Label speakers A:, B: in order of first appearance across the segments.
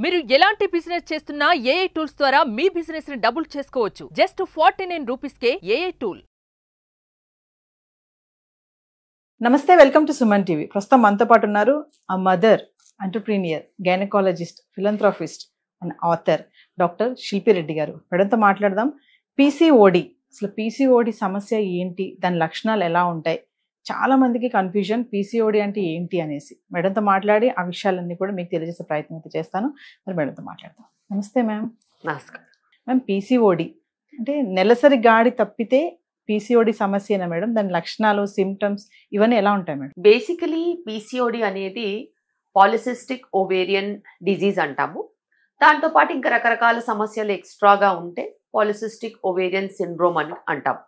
A: మీరు ఎలాంటి బిజినెస్ చేస్తున్నా ఏఐ టూల్స్ ద్వారా మీ బిజినెస్ ని డబుల్ చేసుకోవచ్చు. జస్ట్ 49 రూపీస్కే ఏఐ టూల్.
B: నమస్తే, వెల్కమ్ టు సుమన్ టీవీ. ప్రస్తుతం మనతో పాటు ఉన్నారు ఆ mother, entrepreneur, gynaecologist, philanthropist and author doctor Shilpi Reddy గారు. మేడంతో మాట్లాడదాం. పీసీఓడి, అసలు పీసీఓడి సమస్య ఏంటి, దాని లక్షణాలు ఎలా ఉంటాయి, చాలా మందికి కన్ఫ్యూజన్ పీసీఓడి అంటే ఏంటి అనేసి. మేడంతో మాట్లాడి ఆ విషయాలన్నీ కూడా మీకు తెలియజేసే ప్రయత్నం అయితే చేస్తాను. మరి మేడంతో మాట్లాడదాం. నమస్తే మ్యామ్.
C: నమస్కారం
B: మ్యామ్, పీసీఓడి అంటే నెలసరి గాడి తప్పితే పీసీఓడి సమస్యనా మేడం? దాని లక్షణాలు, సిమ్టమ్స్ ఇవన్నీ ఎలా ఉంటాయి మేడం?
C: బేసికలీ పీసీఓడి అనేది పాలిసిస్టిక్ ఓవేరియన్ డిజీజ్ అంటాము. దాంతో పాటు ఇంకా రకరకాల సమస్యలు ఎక్స్ట్రాగా ఉంటే పాలిసిస్టిక్ ఓవేరియన్ సిండ్రోమ్ అని అంటాం.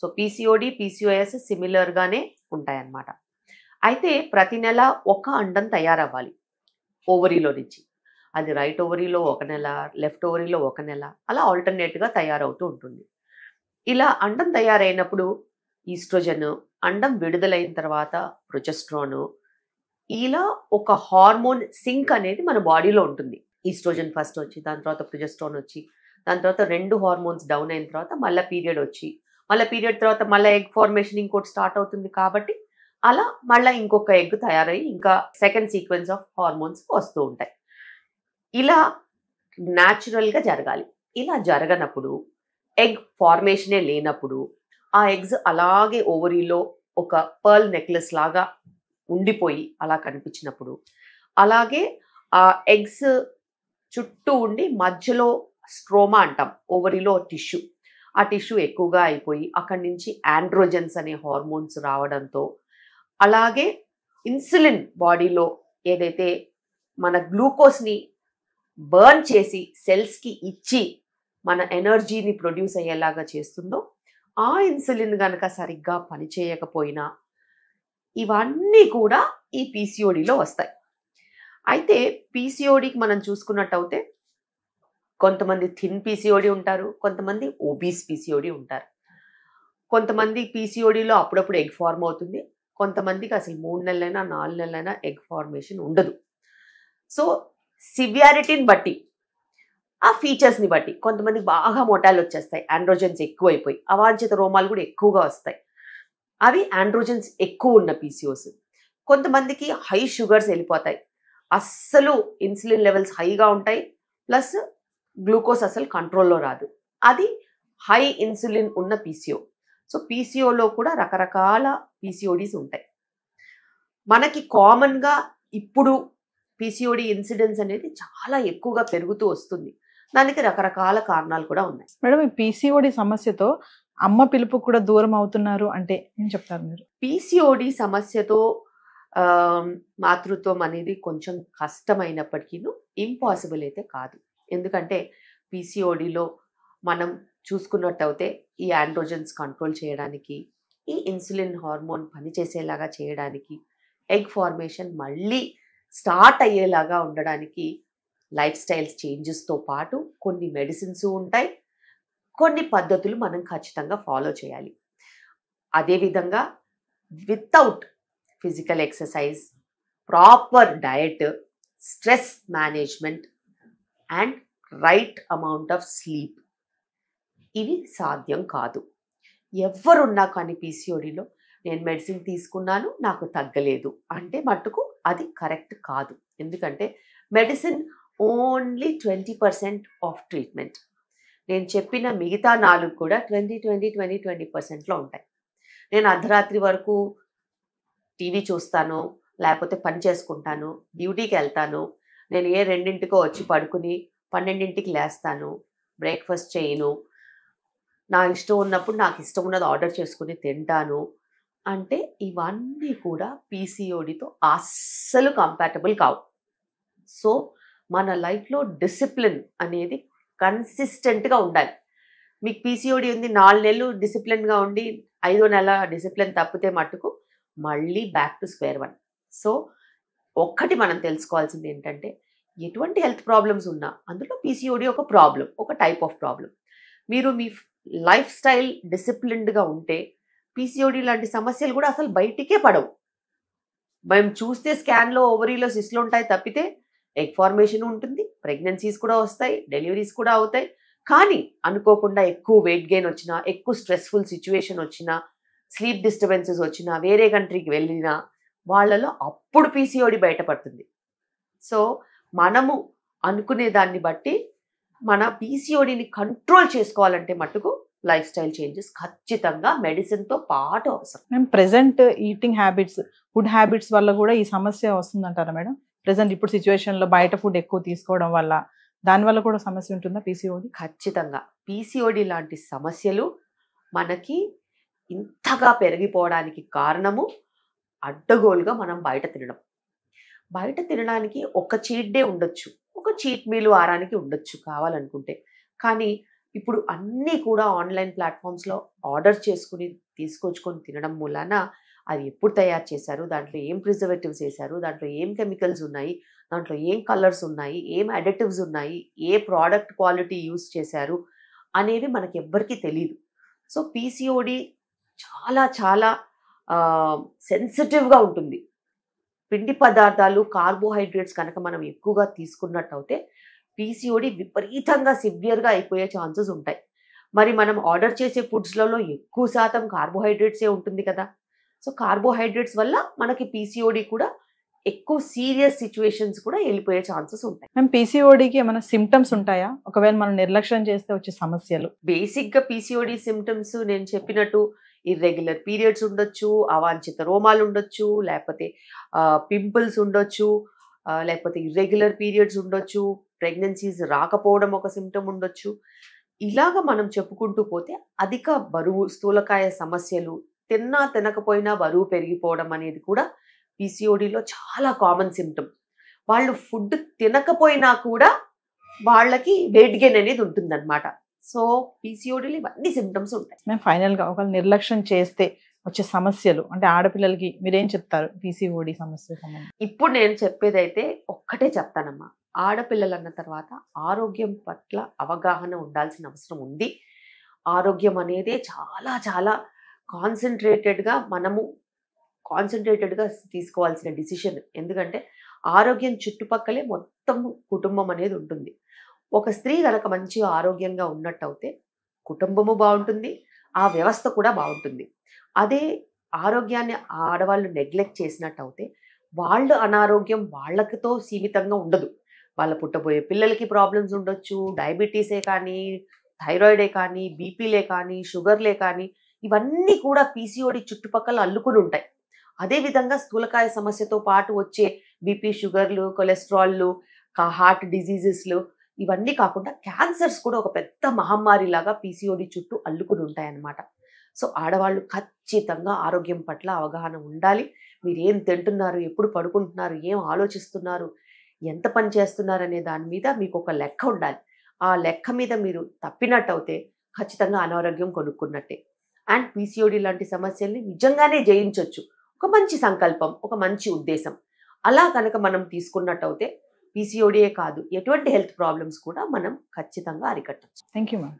C: సో పీసీఓడి, పీసీఓఎస్ సిమిలర్గానే ఉంటాయన్నమాట. అయితే ప్రతి నెల ఒక అండం తయారవ్వాలి ఓవరీలో నుంచి. అది రైట్ ఓవరీలో ఒక నెల, లెఫ్ట్ ఓవరీలో ఒక నెల, అలా ఆల్టర్నేట్గా తయారవుతూ ఉంటుంది. ఇలా అండం తయారైనప్పుడు ఈస్ట్రోజన్, అండం విడుదలైన తర్వాత ప్రొజెస్ట్రాన్, ఇలా ఒక హార్మోన్ సింక్ అనేది మన బాడీలో ఉంటుంది. ఈస్ట్రోజన్ ఫస్ట్ వచ్చి, దాని తర్వాత ప్రొజెస్ట్రాన్ వచ్చి, దాని తర్వాత రెండు హార్మోన్స్ డౌన్ అయిన తర్వాత మళ్ళీ పీరియడ్ వచ్చి, మళ్ళీ పీరియడ్ తర్వాత మళ్ళీ ఎగ్ ఫార్మేషన్ ఇంకోటి స్టార్ట్ అవుతుంది. కాబట్టి అలా మళ్ళీ ఇంకొక ఎగ్ తయారయ్యి ఇంకా సెకండ్ సీక్వెన్స్ ఆఫ్ హార్మోన్స్ వస్తూ ఉంటాయి. ఇలా న్యాచురల్గా జరగాలి. ఇలా జరగనప్పుడు, ఎగ్ ఫార్మేషనే లేనప్పుడు, ఆ ఎగ్స్ అలాగే ఓవరీలో ఒక పర్ల్ నెక్లెస్ లాగా ఉండిపోయి అలా కనిపించినప్పుడు, అలాగే ఆ ఎగ్స్ చుట్టూ ఉండి మధ్యలో స్ట్రోమా అంటాం, ఓవరీలో టిష్యూ, ఆ టిష్యూ ఎక్కువగా అయిపోయి అక్కడి నుంచి ఆండ్రోజన్స్ అనే హార్మోన్స్ రావడంతో, అలాగే ఇన్సులిన్ బాడీలో ఏదైతే మన గ్లూకోజ్ని బర్న్ చేసి సెల్స్కి ఇచ్చి మన ఎనర్జీని ప్రొడ్యూస్ అయ్యేలాగా చేస్తుందో, ఆ ఇన్సులిన్ కనుక సరిగ్గా పనిచేయకపోయినా ఇవన్నీ కూడా ఈ పీసీఓడిలో వస్తాయి. అయితే పీసీఓడికి మనం చూసుకున్నట్టయితే కొంతమంది థిన్ పీసీఓడి ఉంటారు, కొంతమంది ఓబీస్ పీసీఓడి ఉంటారు. కొంతమంది పీసీఓడిలో అప్పుడప్పుడు ఎగ్ ఫార్మ్ అవుతుంది, కొంతమందికి అసలు 3 నెలలైనా 4 నెలలైనా ఎగ్ ఫార్మేషన్ ఉండదు. సో సివియారిటీని బట్టి, ఆ ఫీచర్స్ని బట్టి కొంతమందికి బాగా మోటాలు వచ్చేస్తాయి, ఆండ్రోజన్స్ ఎక్కువైపోయి అవాంఛిత రోమాలు కూడా ఎక్కువగా వస్తాయి. అవి ఆండ్రోజన్స్ ఎక్కువ ఉన్న పీసీఓస్. కొంతమందికి హై షుగర్స్ వెళ్ళిపోతాయి, అస్సలు ఇన్సులిన్ లెవెల్స్ హైగా ఉంటాయి, ప్లస్ గ్లూకోజ్ అసలు కంట్రోల్లో రాదు, అది హై ఇన్సులిన్ ఉన్న పీసీఓ. సో పీసీఓలో కూడా రకరకాల పీసీఓడీస్ ఉంటాయి. మనకి కామన్గా ఇప్పుడు పీసీఓడి ఇన్సిడెన్స్ అనేది చాలా ఎక్కువగా పెరుగుతూ వస్తుంది. దానికి రకరకాల కారణాలు కూడా ఉన్నాయి.
B: మేడం, ఈ పీసీఓడి సమస్యతో అమ్మ పిలుపు కూడా దూరం అవుతున్నారు అంటే ఏం చెప్తారు మీరు?
C: పీసీఓడి సమస్యతో మాతృత్వం అనేది కొంచెం కష్టమైనప్పటికీ ఇంపాసిబుల్ అయితే కాదు. ఎందుకంటే పీసీఓడిలో మనం చూసుకున్నట్టయితే ఈ ఆండ్రోజన్స్ కంట్రోల్ చేయడానికి, ఈ ఇన్సులిన్ హార్మోన్ పనిచేసేలాగా చేయడానికి, ఎగ్ ఫార్మేషన్ మళ్ళీ స్టార్ట్ అయ్యేలాగా ఉండడానికి లైఫ్ స్టైల్స్ చేంజెస్తో పాటు కొన్ని మెడిసిన్స్ ఉంటాయి, కొన్ని పద్ధతులు మనం ఖచ్చితంగా ఫాలో చేయాలి. అదేవిధంగా without physical exercise, proper diet, stress management and right amount of sleep ఇవి సాధ్యం కాదు. ఎవరున్నా కానీ పీసీఓడిలో నేను మెడిసిన్ తీసుకున్నాను నాకు తగ్గలేదు అంటే మట్టుకు అది కరెక్ట్ కాదు. ఎందుకంటే మెడిసిన్ ఓన్లీ 20% ఆఫ్ ట్రీట్మెంట్. నేను చెప్పిన మిగతా 4 కూడా 20% ఉంటాయి. నేను అర్ధరాత్రి వరకు టీవీ చూస్తాను, లేకపోతే పని చేసుకుంటాను, డ్యూటీకి వెళ్తాను, నేను 2ంటికో వచ్చి పడుకుని 12ంటికి లేస్తాను, బ్రేక్ఫాస్ట్ చేయను, నా ఇష్టం ఉన్నప్పుడు నాకు ఇష్టం ఉన్నది ఆర్డర్ చేసుకుని తింటాను అంటే ఇవన్నీ కూడా పీసీఓడితో అస్సలు కంపాటబుల్ కావు. సో మన లైఫ్లో డిసిప్లిన్ అనేది కన్సిస్టెంట్గా ఉండాలి. మీకు పీసీఓడి ఉంది, 4 నెలలు డిసిప్లిన్గా ఉండి 5వ నెల డిసిప్లిన్ తప్పితే మట్టుకు మళ్ళీ back to square one. So ఒక్కటి మనం తెలుసుకోవాల్సింది ఏంటంటే, ఎటువంటి హెల్త్ ప్రాబ్లమ్స్ ఉన్నా అందులో పీసీఓడి ఒక ప్రాబ్లం, ఒక టైప్ ఆఫ్ ప్రాబ్లం. మీరు మీ లైఫ్ స్టైల్ డిసిప్లిన్డ్గా ఉంటే పీసీఓడి లాంటి సమస్యలు కూడా అసలు బయటికే పడవు. మేము చూస్తే స్కాన్లో ఓవరీలో సిస్ట్లు ఉంటాయి తప్పితే ఎగ్ ఫార్మేషన్ ఉంటుంది, ప్రెగ్నెన్సీస్ కూడా వస్తాయి, డెలివరీస్ కూడా అవుతాయి. కానీ అనుకోకుండా ఎక్కువ వెయిట్ గెయిన్ వచ్చినా, ఎక్కువ స్ట్రెస్ఫుల్ సిచ్యువేషన్ వచ్చినా, స్లీప్ డిస్టర్బెన్సెస్ వచ్చినా, వేరే కంట్రీకి వెళ్ళినా వాళ్ళలో అప్పుడు పీసీఓడి బయటపడుతుంది. సో మనము అనుకునే దాన్ని బట్టి మన పీసీఓడిని కంట్రోల్ చేసుకోవాలంటే మటుకు లైఫ్ స్టైల్ చేంజెస్ ఖచ్చితంగా మెడిసిన్తో పాటు అవసరం.
B: మేము present eating habits, food habits వల్ల కూడా ఈ సమస్య వస్తుందంటారా మేడం? ప్రెసెంట్ ఇప్పుడు సిచ్యువేషన్లో బయట ఫుడ్ ఎక్కువ తీసుకోవడం వల్ల దానివల్ల కూడా సమస్య ఉంటుందా పీసీఓడి?
C: ఖచ్చితంగా పీసీఓడి లాంటి సమస్యలు మనకి ఇంతగా పెరిగిపోవడానికి కారణము అడ్డగోలుగా మనం బయట తినడం. బయట తినడానికి ఒక చీట్ డే ఉండొచ్చు, ఒక చీట్ మీల్ వారానికి ఉండొచ్చు కావాలనుకుంటే. కానీ ఇప్పుడు అన్నీ కూడా ఆన్లైన్ ప్లాట్ఫామ్స్లో ఆర్డర్ చేసుకుని తీసుకొచ్చుకొని తినడం మూలాన అది ఎప్పుడు తయారు చేశారు, దాంట్లో ఏం ప్రిజర్వేటివ్స్ వేశారు, దాంట్లో ఏం కెమికల్స్ ఉన్నాయి, దాంట్లో ఏం కలర్స్ ఉన్నాయి, ఏం అడిటివ్స్ ఉన్నాయి, ఏ ప్రోడక్ట్ క్వాలిటీ యూస్ చేశారు అనేవి మనకి ఎవ్వరికీ తెలియదు. సో పీసీఓడి చాలా చాలా సెన్సిటివ్గా ఉంటుంది. పిండి పదార్థాలు, కార్బోహైడ్రేట్స్ కనుక మనం ఎక్కువగా తీసుకున్నట్టయితే పీసీఓడి విపరీతంగా సివియర్గా అయిపోయే ఛాన్సెస్ ఉంటాయి. మరి మనం ఆర్డర్ చేసే ఫుడ్స్లలో ఎక్కువ శాతం కార్బోహైడ్రేట్సే ఉంటుంది కదా. సో కార్బోహైడ్రేట్స్ వల్ల మనకి పీసీఓడి కూడా ఎక్కువ సీరియస్ సిచ్యువేషన్స్ కూడా వెళ్ళిపోయే ఛాన్సెస్ ఉంటాయి.
B: మేము పీసీఓడికి ఏమైనా సిమ్టమ్స్ ఉంటాయా, ఒకవేళ మనం నిర్లక్ష్యం చేస్తే వచ్చే సమస్యలు?
C: బేసిక్గా పీసీఓడి సిమ్టమ్స్ నేను చెప్పినట్టు ఇర్రెగ్యులర్ పీరియడ్స్ ఉండొచ్చు, అవాంఛిత రోమాలు ఉండొచ్చు, లేకపోతే పింపుల్స్ ఉండొచ్చు, లేకపోతే ఇర్రెగ్యులర్ పీరియడ్స్ ఉండొచ్చు, ప్రెగ్నెన్సీస్ రాకపోవడం ఒక సిమ్టమ్ ఉండొచ్చు. ఇలాగ మనం చెప్పుకుంటూ పోతే అధిక బరువు, స్థూలకాయ సమస్యలు, తిన్నా తినకపోయినా బరువు పెరిగిపోవడం అనేది కూడా పీసీఓడిలో చాలా కామన్ సిమ్టమ్. వాళ్ళు ఫుడ్ తినకపోయినా కూడా వాళ్ళకి వెయిట్ గెయిన్ అనేది ఉంటుందన్నమాట. సో పీసీఓడిలో ఇవన్నీ సిమ్టమ్స్ ఉంటాయి.
B: మేము ఫైనల్గా ఒకవేళ నిర్లక్ష్యం చేస్తే వచ్చే సమస్యలు అంటే ఆడపిల్లలకి మీరేం చెప్తారు పీసీఓడి సమస్య సంబంధించి?
C: ఇప్పుడు నేను చెప్పేదైతే ఒక్కటే చెప్తానమ్మా, ఆడపిల్లలు అన్న తర్వాత ఆరోగ్యం పట్ల అవగాహన ఉండాల్సిన అవసరం ఉంది. ఆరోగ్యం అనేది చాలా చాలా కాన్సన్ట్రేటెడ్గా తీసుకోవాల్సిన డిసిషన్. ఎందుకంటే ఆరోగ్యం చుట్టుపక్కలే మొత్తం కుటుంబం అనేది ఉంటుంది. ఒక స్త్రీ కనుక మంచిగా ఆరోగ్యంగా ఉన్నట్టయితే కుటుంబము బాగుంటుంది, ఆ వ్యవస్థ కూడా బాగుంటుంది. అదే ఆరోగ్యాన్ని ఆడవాళ్ళు నెగ్లెక్ట్ చేసినట్టయితే వాళ్ళు అనారోగ్యం వాళ్ళతో సీమితంగా ఉండదు. వాళ్ళ పుట్టబోయే పిల్లలకి ప్రాబ్లమ్స్ ఉండొచ్చు, డయాబెటీసే కానీ, థైరాయిడే కానీ, బీపీలే కానీ, షుగర్లే కానీ, ఇవన్నీ కూడా పీసీఓడి చుట్టుపక్కల అల్లుకుని ఉంటాయి. అదేవిధంగా స్థూలకాయ సమస్యతో పాటు వచ్చే బీపీ, షుగర్లు, కొలెస్ట్రాల్లు, హార్ట్ డిజీజెస్లు, ఇవన్నీ కాకుండా క్యాన్సర్స్ కూడా ఒక పెద్ద మహమ్మారి లాగా పీసీఓడి చుట్టూ అల్లుకుని ఉంటాయన్నమాట. సో ఆడవాళ్ళు ఖచ్చితంగా ఆరోగ్యం పట్ల అవగాహన ఉండాలి. మీరు ఏం తింటున్నారు, ఎప్పుడు పడుకుంటున్నారు, ఏం ఆలోచిస్తున్నారు, ఎంత పని చేస్తున్నారు అనే దాని మీద మీకు ఒక లెక్క ఉండాలి. ఆ లెక్క మీద మీరు తప్పినట్టయితే ఖచ్చితంగా అనారోగ్యం కొనుక్కున్నట్టే. అండ్ పీసీఓడి లాంటి సమస్యల్ని నిజంగానే జయించవచ్చు. ఒక మంచి సంకల్పం, ఒక మంచి ఉద్దేశం అలా కనుక మనం తీసుకున్నట్టయితే పీసీఓడియే కాదు, ఎటువంటి హెల్త్ ప్రాబ్లమ్స్ కూడా మనం ఖచ్చితంగా అరికట్టచ్చు.
B: Thank you ma'am.